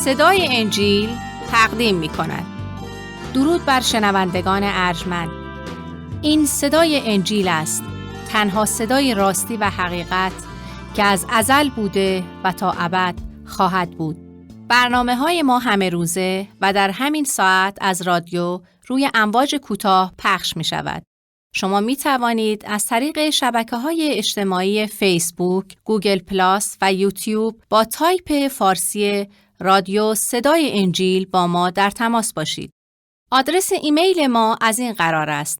صدای انجیل تقدیم می کند. درود بر شنوندگان ارجمند. این صدای انجیل است، تنها صدای راستی و حقیقت که از ازل بوده و تا ابد خواهد بود. برنامه‌های ما همه روزه و در همین ساعت از رادیو روی امواج کوتاه پخش می شود. شما می توانید از طریق شبکه‌های اجتماعی فیسبوک، گوگل پلاس و یوتیوب با تایپ فارسی رادیو صدای انجیل با ما در تماس باشید. آدرس ایمیل ما از این قرار است: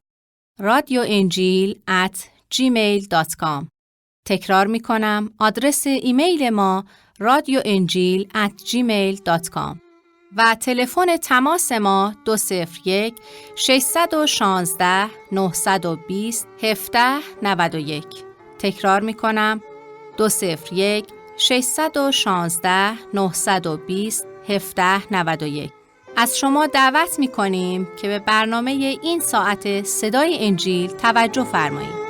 radioenjil@gmail.com. تکرار می کنم، آدرس ایمیل ما radioenjil@gmail.com و تلفن تماس ما 201 616 920 1791. تکرار می کنم، 201 616 920 1791. از شما دعوت می کنیم که به برنامه این ساعت صدای انجیل توجه فرمایید.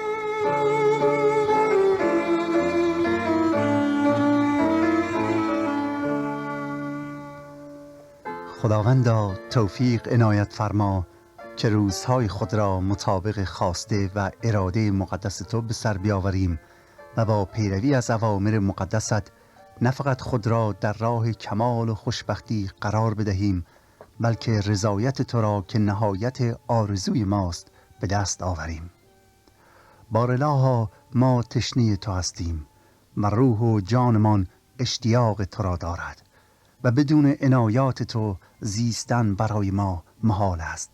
خداوندا توفیق عنایت فرما که روزهای خود را مطابق خواسته و اراده مقدس تو به سر بیاوریم و با پیروی از اوامر مقدست نه فقط خود را در راه کمال و خوشبختی قرار بدهیم، بلکه رضایت تو را که نهایت آرزوی ماست به دست آوریم. بارالها ما تشنه تو هستیم و روح و جانمان اشتیاق تو را دارد و بدون عنایات تو زیستن برای ما محال است.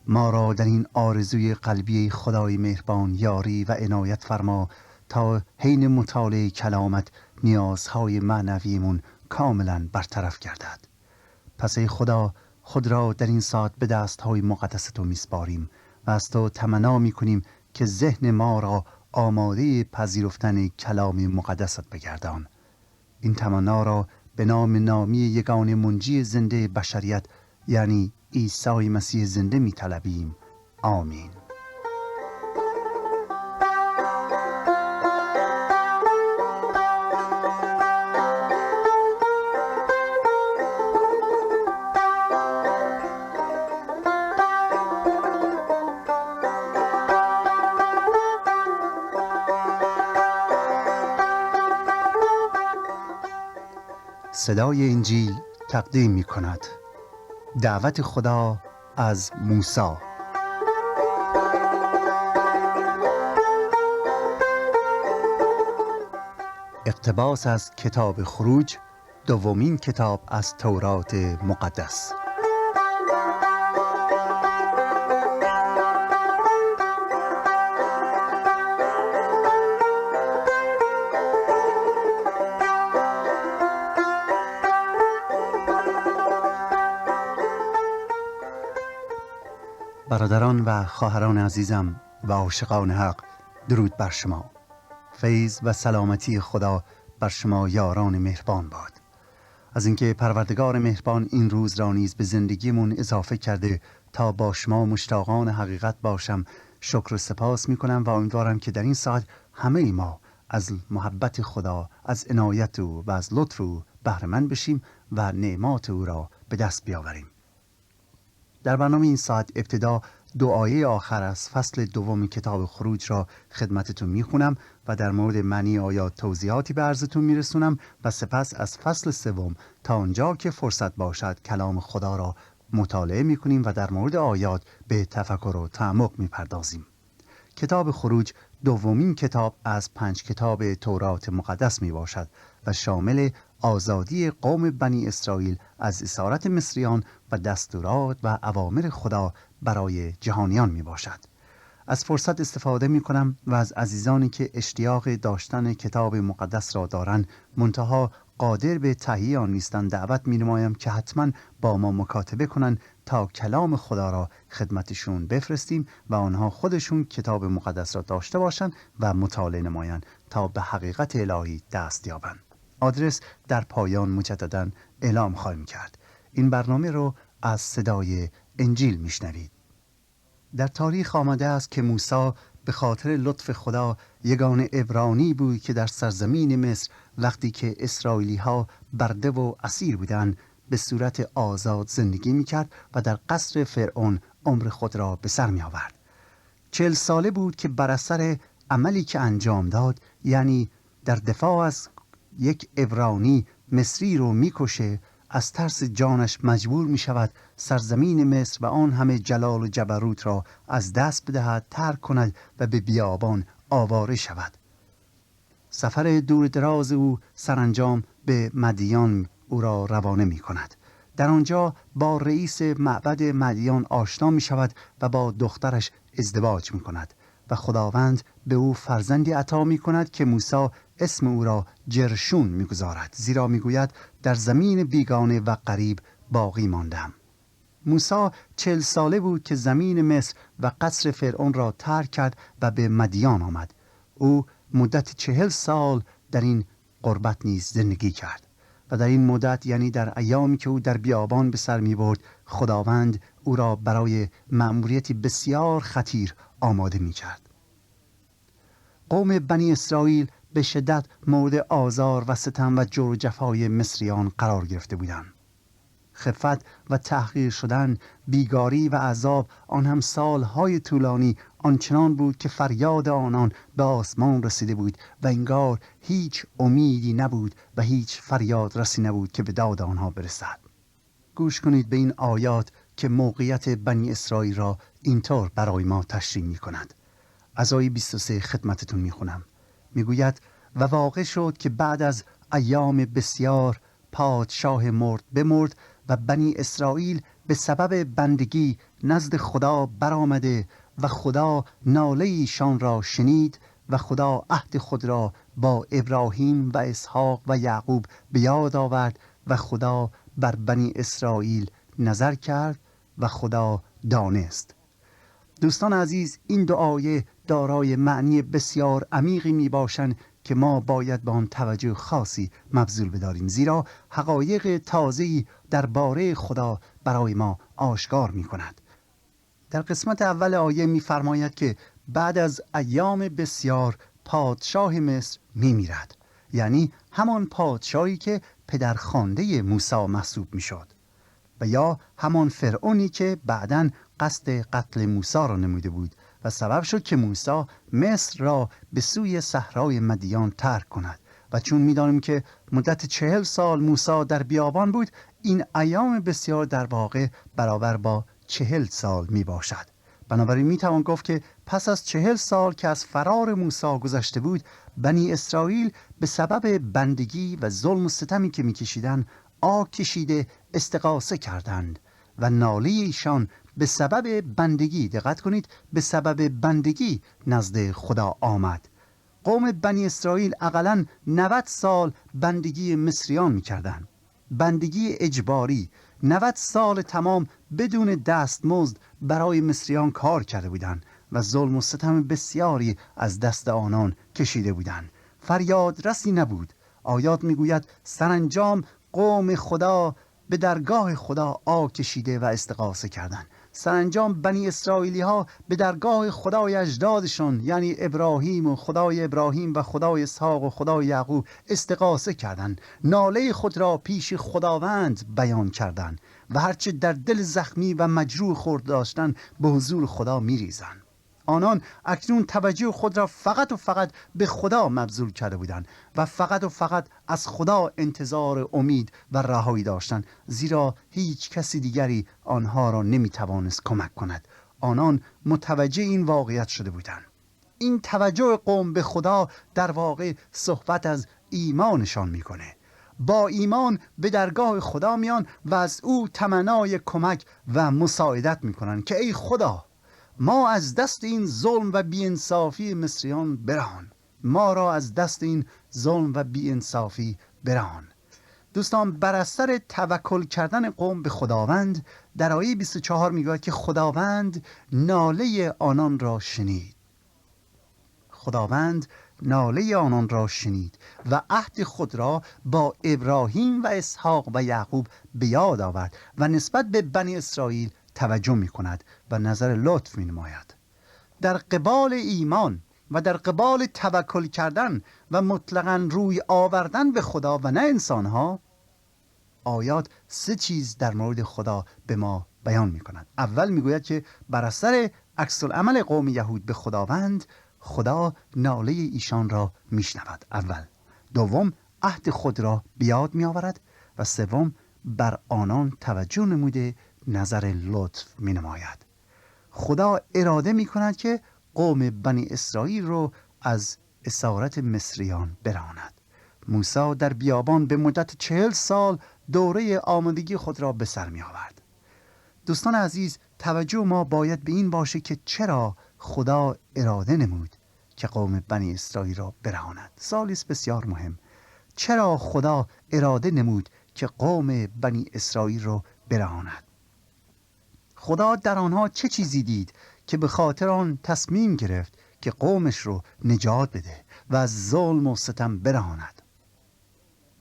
ما را در این آرزوی قلبی خدای مهربان یاری و عنایت فرما تا حین مطالعه کلامت نیازهای معنویمون کاملا برطرف گردد. پس ای خدا، خود را در این ساعت به دستهای مقدس تو میسپاریم و از تو تمنا میکنیم که ذهن ما را آماده پذیرفتن کلام مقدست بگردان. این تمنا را به نامی یگانه منجی زنده بشریت یعنی عیسی مسیح زنده می طلبیم. آمین. صدای انجیل تقدیم می کند دعوت خدا از موسی. اقتباس از کتاب خروج، دومین کتاب از تورات مقدس. برادران و خواهران عزیزم و عاشقان حق، درود بر شما. فیض و سلامتی خدا بر شما یاران مهربان باد. از اینکه پروردگار مهربان این روز را نیز به زندگیمون اضافه کرده تا با شما مشتاقان حقیقت باشم، شکر و سپاس می کنم و امیدوارم که در این ساعت همه ما از محبت خدا، از عنایت او و از لطف او بهره مند بشیم و نعمات او را به دست بیاوریم. در برنامه این ساعت ابتدا دعای آخر از فصل دوم کتاب خروج را خدمتتون میخونم و در مورد معنی آیات توضیحاتی به عرضتون میرسونم و سپس از فصل سوم تا آنجا که فرصت باشد کلام خدا را مطالعه میکنیم و در مورد آیات به تفکر و تعمق میپردازیم. کتاب خروج دومین کتاب از 5 کتاب تورات مقدس می باشد و شامل آزادی قوم بنی اسرائیل از اسارت مصریان و دستورات و اوامر خدا برای جهانیان می باشد. از فرصت استفاده می کنم و از عزیزانی که اشتیاق داشتن کتاب مقدس را دارند منتها قادر به تهیه آن نیستند دعوت می نمایم که حتما با ما مکاتبه کنند تا کلام خدا را خدمتشون بفرستیم و آنها خودشون کتاب مقدس را داشته باشند و مطالعه نمایند تا به حقیقت الهی دست یابند. آدرس در پایان مجدداً اعلام خواهیم کرد. این برنامه رو از صدای انجیل میشنوید. در تاریخ آمده است که موسی به خاطر لطف خدا یگان عبرانی بود که در سرزمین مصر وقتی که اسرائیلی ها برده و اسیر بودند به صورت آزاد زندگی میکرد و در قصر فرعون عمر خود را به سر می آورد. 40 ساله بود که بر اثر عملی که انجام داد، یعنی در دفاع از یک عبرانی مصری رو میکشه، از ترس جانش مجبور می شود سرزمین مصر و آن همه جلال و جبروت را از دست بدهد، ترک کند و به بیابان آواره شود. سفر دور دراز او سرانجام به مدین او را روانه می کند. در آنجا با رئیس معبد مدین آشنا می شود و با دخترش ازدواج می کند و خداوند به او فرزندی عطا می کند که موسی اسم او را جرشون می گذارد، زیرا می گوید در زمین بیگانه و غریب باقی ماندم. موسی 40 ساله بود که زمین مصر و قصر فرعون را ترک کرد و به مدین آمد. او مدت 40 سال در این غربت نیز زندگی کرد و در این مدت، یعنی در ایامی که او در بیابان به سر می برد، خداوند او را برای مأموریتی بسیار خطیر آماده می کرد. قوم بنی اسرائیل به شدت مورد آزار و ستم و جور و جفای مصریان قرار گرفته بودند. خفت و تحقیر شدن، بیگاری و عذاب، آن هم سالهای طولانی آنچنان بود که فریاد آنان به آسمان رسیده بود و انگار هیچ امیدی نبود و هیچ فریاد رسی نبود که به داد آنها برسد. گوش کنید به این آیات که موقعیت بنی اسرائیل را اینطور برای ما تشریح می کند. از آیه 23 خدمتتون می خونم. می گوید و واقع شد که بعد از ایام بسیار پادشاه بمرد و بنی اسرائیل به سبب بندگی نزد خدا برآمده و خدا ناله ایشان را شنید و خدا عهد خود را با ابراهیم و اسحاق و یعقوب به یاد آورد و خدا بر بنی اسرائیل نظر کرد و خدا دانست. دوستان عزیز، این دو آیه دارای معنی بسیار عمیقی می باشند که ما باید به آن توجه خاصی مبذول بداریم، زیرا حقایق تازه‌ای درباره خدا برای ما آشکار می کند. در قسمت اول آیه می فرماید که بعد از ایام بسیار پادشاه مصر می میرد، یعنی همان پادشاهی که پدرخوانده موسی محسوب می شد و یا همان فرعونی که بعداً قصد قتل موسی را نموده بود و سبب شد که موسی مصر را به سوی صحرای مدین ترک کند. و چون می‌دانیم که مدت 40 سال موسی در بیابان بود، این ایام بسیار در واقع برابر با 40 سال می باشد. بنابراین میتوان گفت که پس از 40 سال که از فرار موسی گذشته بود، بنی اسرائیل به سبب بندگی و ظلم و ستمی که میکشیدند آه کشیده استغاثه کردند و ناله ایشان به سبب بندگی، دقت کنید، به سبب بندگی نزد خدا آمد. قوم بنی اسرائیل اقلاً 90 سال بندگی مصریان میکردند، بندگی اجباری. 90 سال تمام بدون دستمزد برای مصریان کار کرده بودند و ظلم و ستم بسیاری از دست آنان کشیده بودند. فریاد رسی نبود. آیات میگوید سرانجام قوم خدا به درگاه خدا آه کشیده و استغاثه کردند. سرانجام بنی اسرائیلی ها به درگاه خدای اجدادشان، یعنی ابراهیم و خدای ابراهیم و خدای اسحاق و خدای یعقوب استغاثه کردند، ناله خود را پیش خداوند بیان کردند و هرچه در دل زخمی و مجروح خورد داشتند به حضور خدا میریزند. آنان اکنون توجه خود را فقط و فقط به خدا مبذول کرده بودند و فقط و فقط از خدا انتظار امید و رهایی داشتند، زیرا هیچ کسی دیگری آنها را نمیتوانست کمک کند. آنان متوجه این واقعیت شده بودند. این توجه قوم به خدا در واقع صحبت از ایمانشان میکنه. با ایمان به درگاه خدا میان و از او تمنای کمک و مساعدت میکنن که ای خدا، ما از دست این ظلم و بی‌انصافی مصریان برهان، ما را از دست این ظلم و بی‌انصافی برهان. دوستان، بر اثر توکل کردن قوم به خداوند، در آیه 24 میگوید که خداوند ناله آنان را شنید. خداوند ناله آنان را شنید و عهد خود را با ابراهیم و اسحاق و یعقوب به یاد آورد و نسبت به بنی اسرائیل توجه می کند و نظر لطف می نماید. در قبال ایمان و در قبال توکل کردن و مطلقاً روی آوردن به خدا و نه انسانها، آیات 3 چیز در مورد خدا به ما بیان می کند. اول می گوید که بر اثر عکس العمل قوم یهود به خداوند، خدا ناله ایشان را می شنود. اول. دوم، عهد خود را بیاد می آورد. و سوم، بر آنان توجه نموده نظر لطف می نماید. خدا اراده می کند که قوم بنی اسرائیل رو از اسارت مصریان براند. موسی در بیابان به مدت 40 سال دوره آمادگی خود را به سر می آورد. دوستان عزیز، توجه ما باید به این باشه که چرا خدا اراده نمود که قوم بنی اسرائیل را برهاند. سوالی است بسیار مهم. چرا خدا اراده نمود که قوم بنی اسرائیل را برهاند؟ خدا در آنها چه چیزی دید که به خاطر آن تصمیم گرفت که قومش رو نجات بده و از ظلم و ستم برهاند؟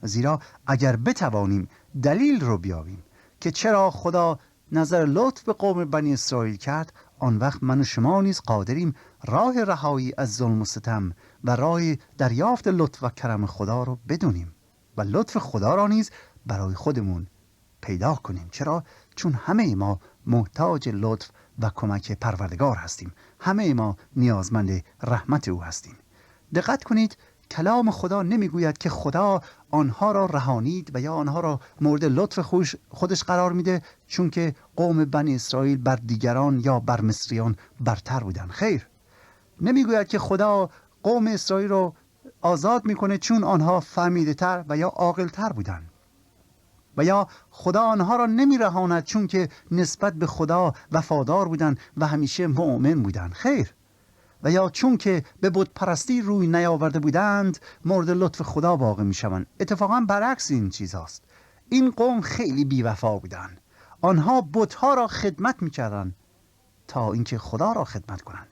زیرا اگر بتوانیم دلیل رو بیابیم که چرا خدا نظر لطف به قوم بنی اسرائیل کرد، آن وقت من و شما نیز قادریم راه رهایی از ظلم و ستم و راه دریافت لطف و کرم خدا رو بدونیم و لطف خدا را نیز برای خودمون پیدا کنیم. چرا؟ چون همه ما محتاج لطف و کمک پروردگار هستیم. همه ما نیازمند رحمت او هستیم. دقت کنید، کلام خدا نمیگوید که خدا آنها را رهانید و یا آنها را مورد لطف خودش قرار میده چون که قوم بنی اسرائیل بر دیگران یا بر مصریان برتر بودن. خیر، نمیگوید که خدا قوم اسرائیل را آزاد میکنه چون آنها فهمیده تر و یا عاقل تر بودن، و یا خدا آنها را نمیرهاند چون که نسبت به خدا وفادار بودن و همیشه مؤمن بودن. خیر، و یا چون که به بت پرستی روی نیاورده بودند مورد لطف خدا واقع می شوند. اتفاقا برعکس این چیز هست. این قوم خیلی بیوفا بودند. آنها بتها را خدمت می کردند تا اینکه خدا را خدمت کنند.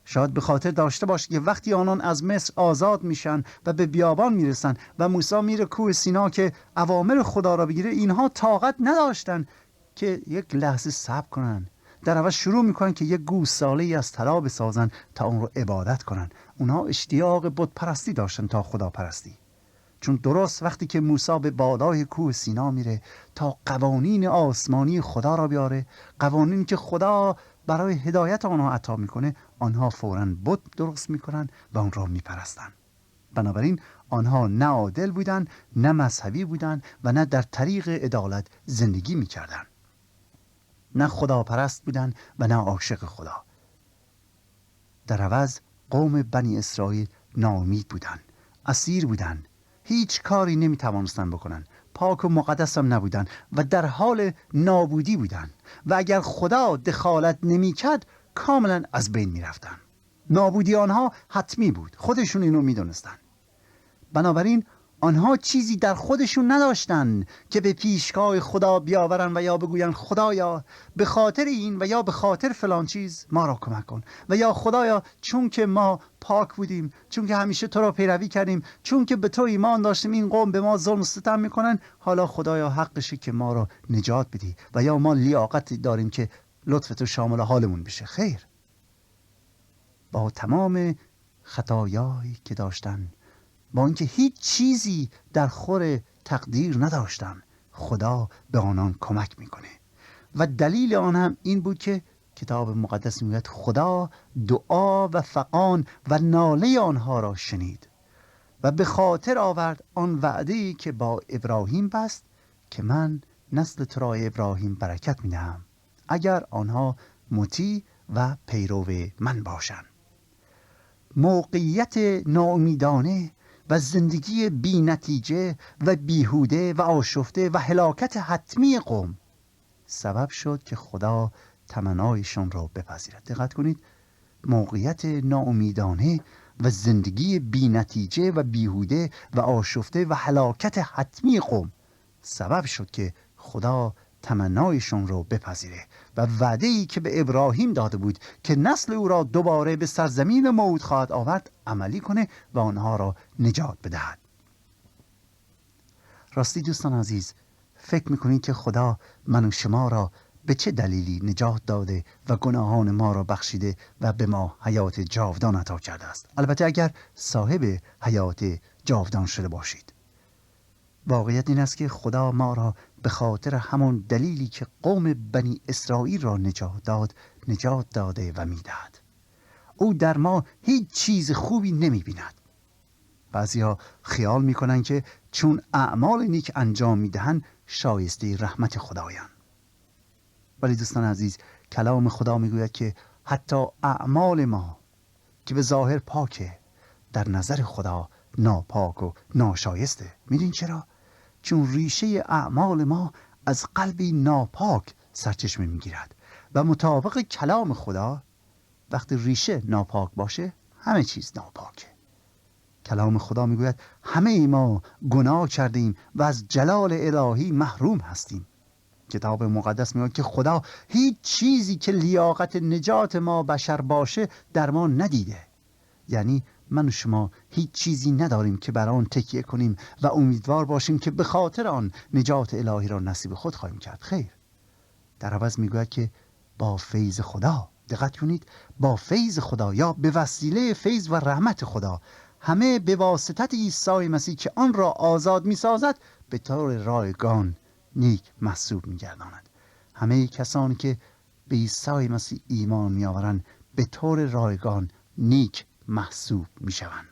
شاید به خاطر داشته باشید که وقتی آنان از مصر آزاد میشن و به بیابان میرسن و موسی میره کوه سینا که اوامر خدا را بگیره، اینها طاقت نداشتن که یک لحظه صبر کنن. در عوض شروع میکنن که یک گوساله از طلا بسازن تا اون رو عبادت کنن. اونها اشتیاق بت پرستی داشتن تا خدا پرستی. چون درست وقتی که موسی به بالای کوه سینا میره تا قوانین آسمانی خدا را بیاره، قوانینی که خدا برای هدایت آنها عطا میکنه، آنها فوراً بت درست میکنن و اون را میپرستن. بنابراین آنها نه عادل بودن، نه مذهبی بودن و نه در طریق عدالت زندگی میکردن. نه خدا پرست بودن و نه عاشق خدا. در عوض قوم بنی اسرائیل ناامید بودن، اسیر بودن، هیچ کاری نمیتوانستن بکنن، پاک و مقدس هم نبودن و در حال نابودی بودن و اگر خدا دخالت نمیکرد کاملا از بین میرفتن. نابودی آنها حتمی بود، خودشون اینو میدونستن. بنابراین آنها چیزی در خودشون نداشتن که به پیشگاه خدا بیاورن و یا بگوین خدایا به خاطر این و یا به خاطر فلان چیز ما را کمک کن، و یا خدایا چون که ما پاک بودیم، چون که همیشه تو را پیروی کردیم، چون که به تو ایمان داشتیم، این قوم به ما ظلم و ستم میکنن، حالا خدایا حقشه که ما را نجات بدی و یا ما لیاقت داریم که لطف تو شامل حالمون بشه. خیر، با تمام خطایایی که داشتن، با اینکه هیچ چیزی در خور تقدیر نداشتن، خدا به آنان کمک میکنه و دلیل آن هم این بود که کتاب مقدس میگوید خدا دعا و فغان و ناله آنها را شنید و به خاطر آورد آن وعده‌ای که با ابراهیم بست که من نسل تو را ابراهیم برکت میدهم اگر آنها مطیع و پیرو من باشند. موقعیت ناامیدانه و زندگی بی نتیجه و بیهوده و آشفته و هلاکت حتمی قوم سبب شد که خدا تمنایشان را بپذیرد. دقت کنید، موقعیت ناامیدانه و زندگی بی نتیجه و بیهوده و آشفته و هلاکت حتمی قوم سبب شد که خدا تمنایشون رو بپذیره و وعده‌ای که به ابراهیم داده بود که نسل او را دوباره به سرزمین موعود خواهد آورد عملی کنه و آنها را نجات بدهد. راستی دوستان عزیز، فکر میکنید که خدا من و شما را به چه دلیلی نجات داده و گناهان ما را بخشیده و به ما حیات جاودان عطا کرده است؟ البته اگر صاحب حیات جاودان شده باشید. واقعیت این است که خدا ما را به خاطر همان دلیلی که قوم بنی اسرائیل را نجات داده و میدهد. او در ما هیچ چیز خوبی نمی‌بیند. بعضیا خیال می‌کنند که چون اعمال نیک انجام می‌دهند شایسته رحمت خدایند. ولی دوستان عزیز، کلام خدا میگوید که حتی اعمال ما که به ظاهر پاکه در نظر خدا ناپاک و ناشایسته. میدین چرا؟ چون ریشه اعمال ما از قلبی ناپاک سرچشمه میگیرد و مطابق کلام خدا وقتی ریشه ناپاک باشه همه چیز ناپاکه. کلام خدا میگوید همه ما گناه کردیم و از جلال الهی محروم هستیم. کتاب مقدس میگه که خدا هیچ چیزی که لیاقت نجات ما بشر باشه در ما ندیده. یعنی من و شما هیچ چیزی نداریم که بر آن تکیه کنیم و امیدوار باشیم که به خاطر آن نجات الهی را نصیب خود خواهیم کرد. خیر، در عوض میگوید که با فیض خدا، دقت کنید، با فیض خدا یا به وسیله فیض و رحمت خدا، همه به واسطه عیسی مسیح که آن را آزاد میسازد به طور رایگان نیک محسوب می‌گرداند. همه کسانی که به عیسی مسیح ایمان می‌آورند به طور رایگان نیک محسوب می‌شوند.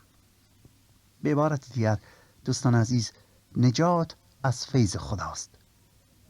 به عبارت دیگر دوستان عزیز، نجات از فیض خداست.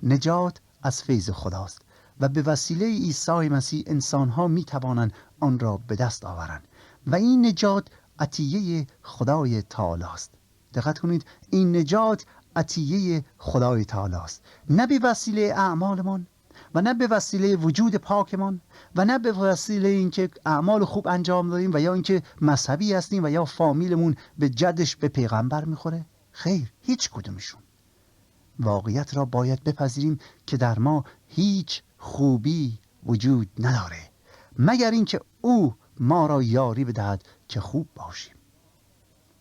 نجات از فیض خداست و به وسیله عیسی مسیح انسان‌ها می‌توانند آن را به دست آورند و این نجات عطیه خدای تعالی است. دقت کنید، این نجات عطیه خدای تعالی است، نه به وسیله اعمالمان و نه به وسیله وجود پاکمان و نه به وسیله اینکه اعمال خوب انجام دادیم و یا اینکه مذهبی هستیم و یا فامیلمون به جدش به پیغمبر میخوره. خیر، هیچ کدومشون. واقعیت را باید بپذیریم که در ما هیچ خوبی وجود نداره مگر اینکه او ما را یاری بدهد که خوب باشیم.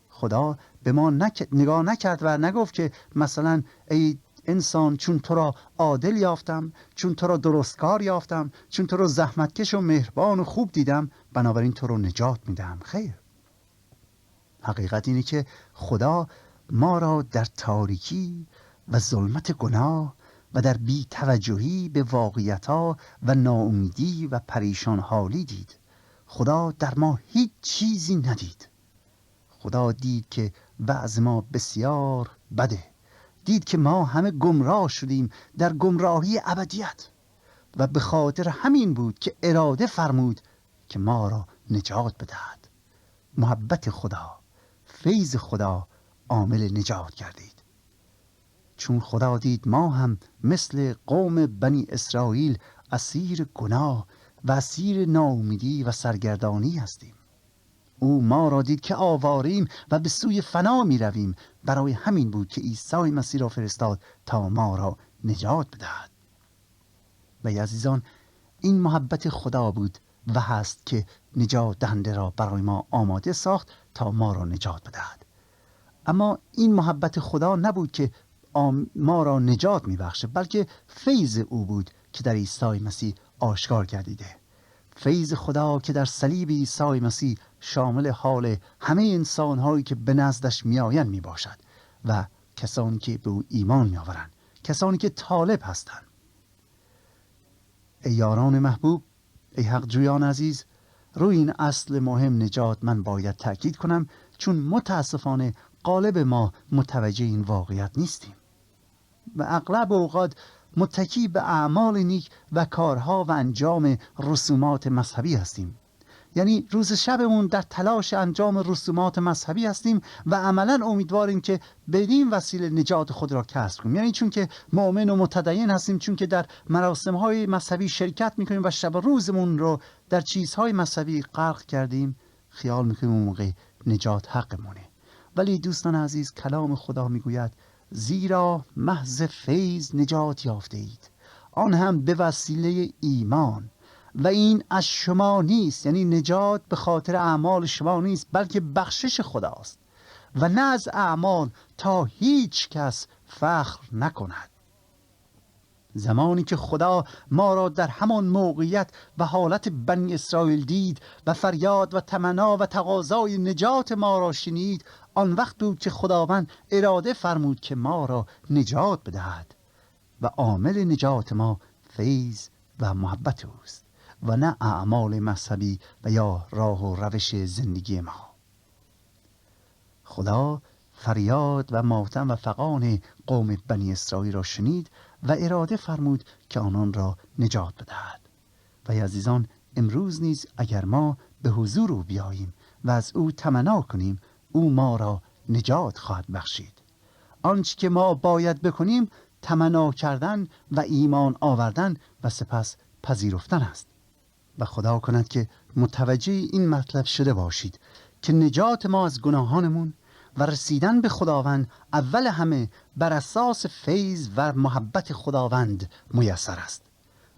خدا به ما نگاه نکرد و نگفت که مثلا ای انسان چون تو را عادل یافتم، چون تو را درستکار یافتم، چون تو را زحمتکش و مهربان و خوب دیدم بنابراین تو را نجات میدم. خیر، حقیقت اینه که خدا ما را در تاریکی و ظلمت گناه و در بی توجهی به واقعیت‌ها و ناامیدی و پریشان حالی دید. خدا در ما هیچ چیزی ندید. خدا دید که وضع ما بسیار بده، دید که ما همه گمراه شدیم در گمراهی ابدیت و به خاطر همین بود که اراده فرمود که ما را نجات بدهد. محبت خدا، فیض خدا عامل نجات گردید. چون خدا دید ما هم مثل قوم بنی اسرائیل اسیر گناه و اسیر ناامیدی و سرگردانی هستیم، او ما را دید که آواریم و به سوی فنا می رویم. برای همین بود که عیسی مسیح را فرستاد تا ما را نجات بدهد. و عزیزان، این محبت خدا بود و هست که نجات دهنده را برای ما آماده ساخت تا ما را نجات بدهد. اما این محبت خدا نبود که ما را نجات می بخشه، بلکه فیض او بود که در عیسی مسیح آشکار گردیده. فیض خدا که در صلیب عیسی مسیح شامل حال همه انسان‌هایی که به نزدش میآیند میباشد و کسانی که به او ایمان میآورند، کسانی که طالب هستند. ای یاران محبوب، ای حق جویان عزیز، روی این اصل مهم نجات من باید تأکید کنم، چون متاسفانه غالب ما متوجه این واقعیت نیستیم و اغلب اوقات متکی به اعمال نیک و کارها و انجام رسومات مذهبی هستیم. یعنی روز شبمون در تلاش انجام رسومات مذهبی هستیم و عملا امیدواریم که بدین وسیله نجات خود را کسب کنیم. یعنی چون که مؤمن و متدین هستیم، چون که در مراسم‌های مذهبی شرکت می‌کنیم و شب روزمون رو در چیزهای مذهبی غرق کردیم، خیال می‌کنیم اون موقع نجات حقمونه. ولی دوستان عزیز، کلام خدا میگوید زیرا محض فیض نجات یافته اید، آن هم به وسیله ایمان، و این از شما نیست. یعنی نجات به خاطر اعمال شما نیست، بلکه بخشش خداست و نه از اعمال، تا هیچ کس فخر نکند. زمانی که خدا ما را در همان موقعیت و حالت بنی اسرائیل دید و فریاد و تمنا و تقاضای نجات ما را شنید، آن وقت بود که خداوند اراده فرمود که ما را نجات بدهد. و عامل نجات ما فیض و محبت اوست و نه اعمال مذهبی و یا راه و روش زندگی ما. خدا فریاد و ماتم و فغان قوم بنی اسرائیل را شنید و اراده فرمود که آنان را نجات بدهد. و عزیزان، امروز نیز اگر ما به حضور او بیاییم و از او تمنا کنیم، او ما را نجات خواهد بخشید. آنچه که ما باید بکنیم تمنا کردن و ایمان آوردن و سپس پذیرفتن است. و خدا کند که متوجه این مطلب شده باشید که نجات ما از گناهانمون و رسیدن به خداوند اول همه بر اساس فیض و محبت خداوند میسر است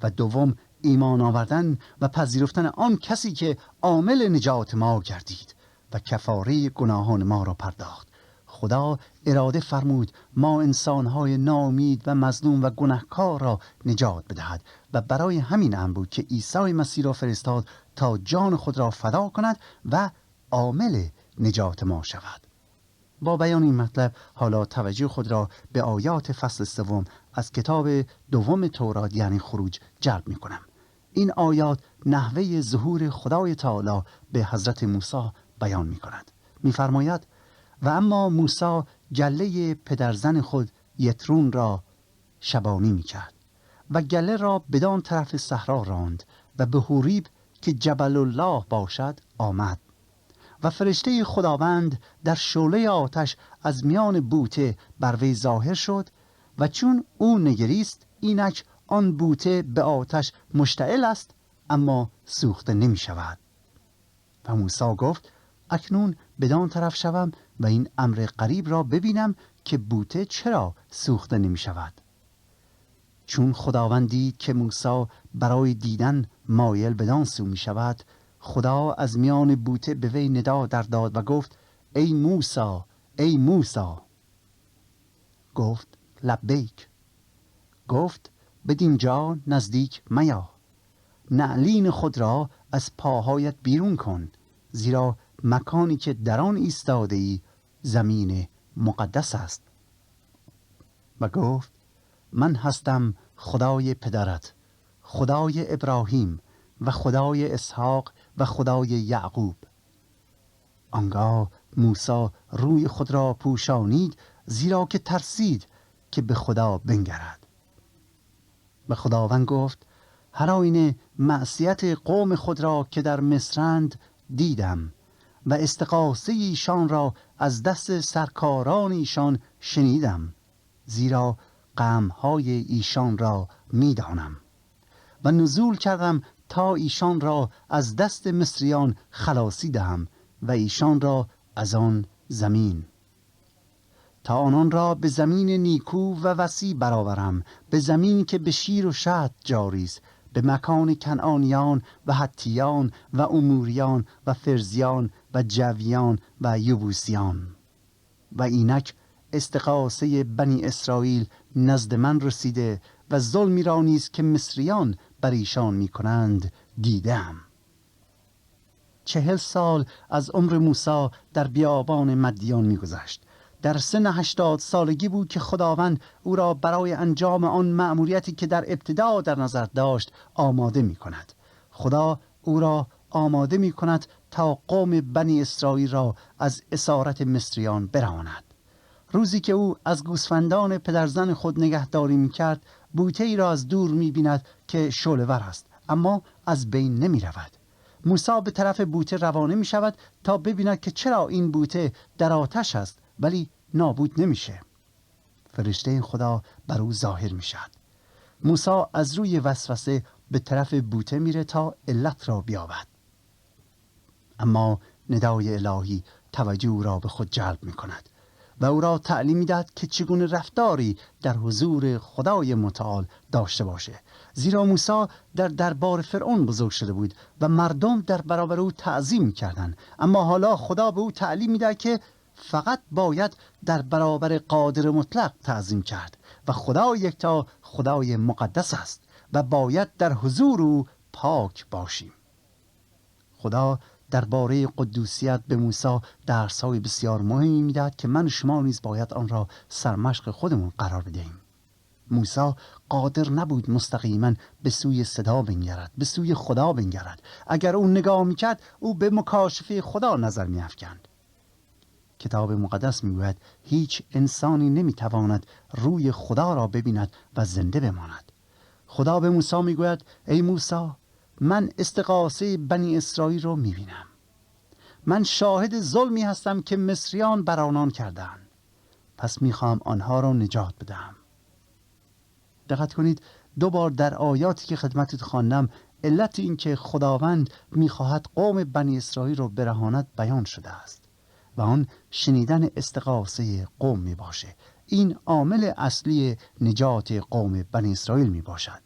و دوم ایمان آوردن و پذیرفتن آن کسی که عامل نجات ما گردید و کفاره گناهان ما را پرداخت. خدا اراده فرمود ما انسانهای ناامید و مظلوم و گناهکار را نجات بدهد و برای همین امر بود که عیسی مسیح را فرستاد تا جان خود را فدا کند و عامل نجات ما شود. با بیان این مطلب حالا توجه خود را به آیات فصل 3 از کتاب دوم تورات یعنی خروج جلب می کنم. این آیات نحوه ظهور خدای تعالی به حضرت موسی بیان می کند. می فرماید و اما موسی گله پدرزن خود یترون را شبانی می کرد و گله را بدان طرف صحرا راند و به حوریب که جبل الله باشد آمد و فرشته خداوند در شعله آتش از میان بوته بر وی ظاهر شد و چون او نگریست اینک آن بوته به آتش مشتعل است اما سوخته نمی شود. و موسی گفت اکنون بدان طرف شوم و این امر غریب را ببینم که بوته چرا سوخته نمی شود. چون خداوند دید که موسی برای دیدن مایل بدان سو می شود، خدا از میان بوته به وی ندا در داد و گفت ای موسی، ای موسی. گفت لبیک. گفت بدین جا نزدیک میا، نعلین خود را از پاهایت بیرون کن، زیرا مکانی که در آن ایستاده ای زمین مقدس است. و گفت من هستم خدای پدرت، خدای ابراهیم و خدای اسحاق و خدای یعقوب. آنگاه موسی روی خود را پوشانید زیرا که ترسید که به خدا بنگرد. و خداوند گفت هر آینه معصیت قوم خود را که در مصرند دیدم و استغاثه ایشان را از دست سرکاران ایشان شنیدم، زیرا غمهای ایشان را میدانم و نزول کردم تا ایشان را از دست مصریان خلاصی دهم و ایشان را از آن زمین، تا آنان را به زمین نیکو و وسیع برآورم، به زمین که به شیر و شهد جاری است، به مکان کنعانیان و حتیان و اموریان و فرزیان و جویان و یبوسیان. و اینک استغاثه بنی اسرائیل نزد من رسیده و ظلمی را نیز که مصریان بر ایشان می کنند دیدم. 40 سال از عمر موسی در بیابان مدیان می گذشت. در سن 80 سالگی بود که خداوند او را برای انجام آن مأموریتی که در ابتدا در نظر داشت آماده می کند. خدا او را آماده می کند تا قوم بنی اسرائیل را از اسارت مصریان براند. روزی که او از گوسفندان پدرزن خود نگهداری می کرد، بوته ای را از دور می بیند که شعله‌ور است اما از بین نمی رود. موسی به طرف بوته روانه می شود تا ببیند که چرا این بوته در آتش است ولی نابود نمیشه. فرشته خدا بر او ظاهر می شود. موسی از روی وسوسه به طرف بوته میره تا علت را بیابد، اما ندای الهی توجه او را به خود جلب می کند و او را تعلیم می‌دهد که چگونه رفتاری در حضور خدای متعال داشته باشه، زیرا موسی در دربار فرعون بزرگ شده بود و مردم در برابر او تعظیم می‌کردند، اما حالا خدا به او تعلیم می‌دهد که فقط باید در برابر قادر مطلق تعظیم کرد و خدا یکتا خدای مقدس است و باید در حضور او پاک باشیم. خدا درباره قدوسیت به موسی درس‌های بسیار مهمی می‌دهد که من و شما نیز باید آن را سرمشق خودمون قرار بدهیم. موسی قادر نبود مستقیما به سوی صدا بنگرد، به سوی خدا بنگرد. اگر او نگاه میکرد او به مکاشفه خدا نظر میافکند. کتاب مقدس میگوید هیچ انسانی نمیتواند روی خدا را ببیند و زنده بماند. خدا به موسی میگوید ای موسی، من استغاثه بنی اسرائیل را میبینم. من شاهد ظلمی هستم که مصریان بر آنان کردند. پس میخوام آنها را نجات بدهم. دقت کنید، 2 بار در آیاتی که خدمتت خواندم علت این که خداوند میخواهد قوم بنی اسرائیل را برهاند بیان شده است و آن شنیدن استغاثه قوم می باشه. این عامل اصلی نجات قوم بنی اسرائیل می باشد.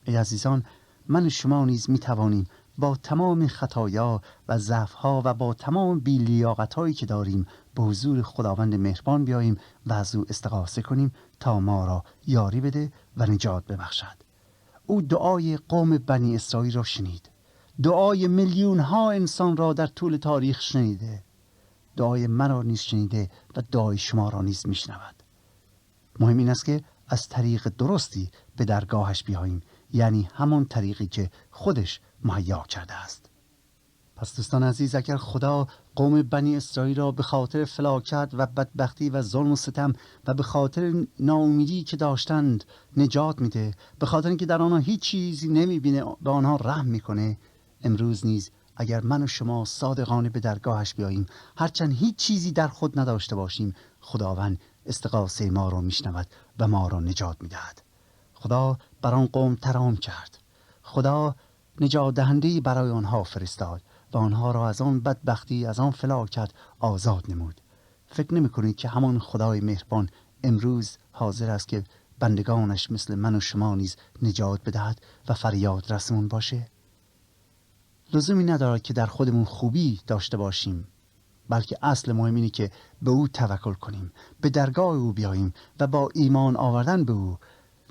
ای عزیزان، من و شما نیز می توانیم با تمام خطایا و ضعف‌ها و با تمام بی‌لیاقت‌هایی که داریم به حضور خداوند مهربان بیاییم و از او استغاثه کنیم تا ما را یاری بده و نجات ببخشد. او دعای قوم بنی اسرائیل را شنید. دعای میلیون‌ها انسان را در طول تاریخ شنیده. دعای من را نیز شنیده و دعای شما را نیز میشنود. مهم این است که از طریق درستی به درگاهش بیاییم، یعنی همون طریقی که خودش مهیا کرده است. پس دوستان عزیز، اگر خدا قوم بنی اسرائیل را به خاطر فلاکت و بدبختی و ظلم و ستم و به خاطر ناامیدی که داشتند نجات میده، به خاطر اینکه در آنها هیچ چیزی نمیبینه به آنها رحم میکنه، امروز نیز اگر من و شما صادقانه به درگاهش بیاییم، هرچند هیچ چیزی در خود نداشته باشیم، خداوند استغاثه ما را میشنود و ما را نجات میدهد. خدا بر آن قوم ترحم کرد. خدا نجات دهنده‌ای برای آنها فرستاد و آنها را از آن بدبختی، از آن فلاکت آزاد نمود. فکر نمی کنید که همان خدای مهربان امروز حاضر است که بندگانش مثل من و شما نیز نجات بدهد و فریاد رسمون باشه؟ لزومی ندارد که در خودمون خوبی داشته باشیم، بلکه اصل مهم اینه که به او توکل کنیم، به درگاه او بیاییم و با ایمان آوردن به او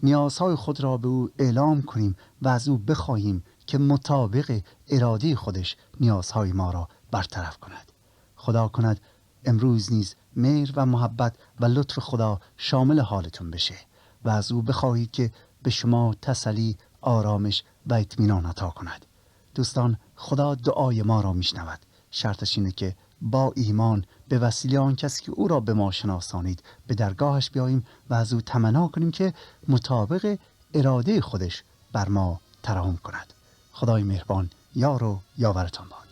نیازهای خود را به او اعلام کنیم و از او بخواهیم که مطابق اراده خودش نیازهای ما را برطرف کند. خدا کند امروز نیز مهر و محبت و لطف خدا شامل حالتون بشه و از او بخواهید که به شما تسلی، آرامش و اطمینان عطا کند. دوستان، خدا دعای ما را میشنود. شرطش اینه که با ایمان به وسیله آن کسی که او را به ما شناسانید به درگاهش بیاییم و از او تمنا کنیم که مطابق اراده خودش بر ما ترحم کند. خدای مهربان یار و یاورتان باد.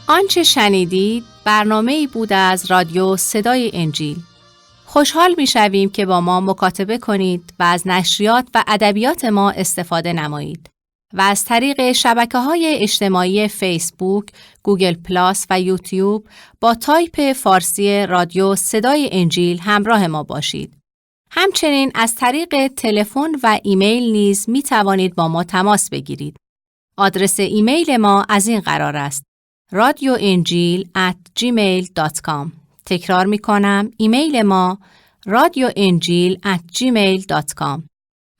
آنچه شنیدید برنامه‌ای بود از رادیو صدای انجیل. خوشحال می‌شویم که با ما مکاتبه کنید و از نشریات و ادبیات ما استفاده نمایید و از طریق شبکه‌های اجتماعی فیسبوک، گوگل پلاس و یوتیوب با تایپ فارسی رادیو صدای انجیل همراه ما باشید. همچنین از طریق تلفن و ایمیل نیز می توانید با ما تماس بگیرید. آدرس ایمیل ما از این قرار است: radioenjil@gmail.com. تکرار می کنم، ایمیل ما radioenjil@gmail.com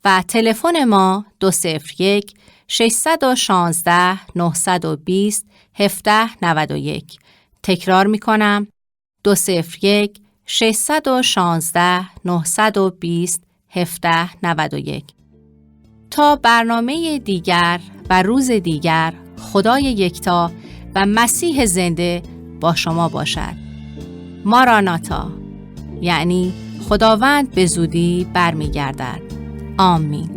و تلفن ما 201-616-920-1791. تکرار می کنم، 201-616-920-1791. تا برنامه دیگر و روز دیگر، خدای یکتا و مسیح زنده با شما باشد. ماراناتا، یعنی خداوند به زودی برمیگردد. آمین.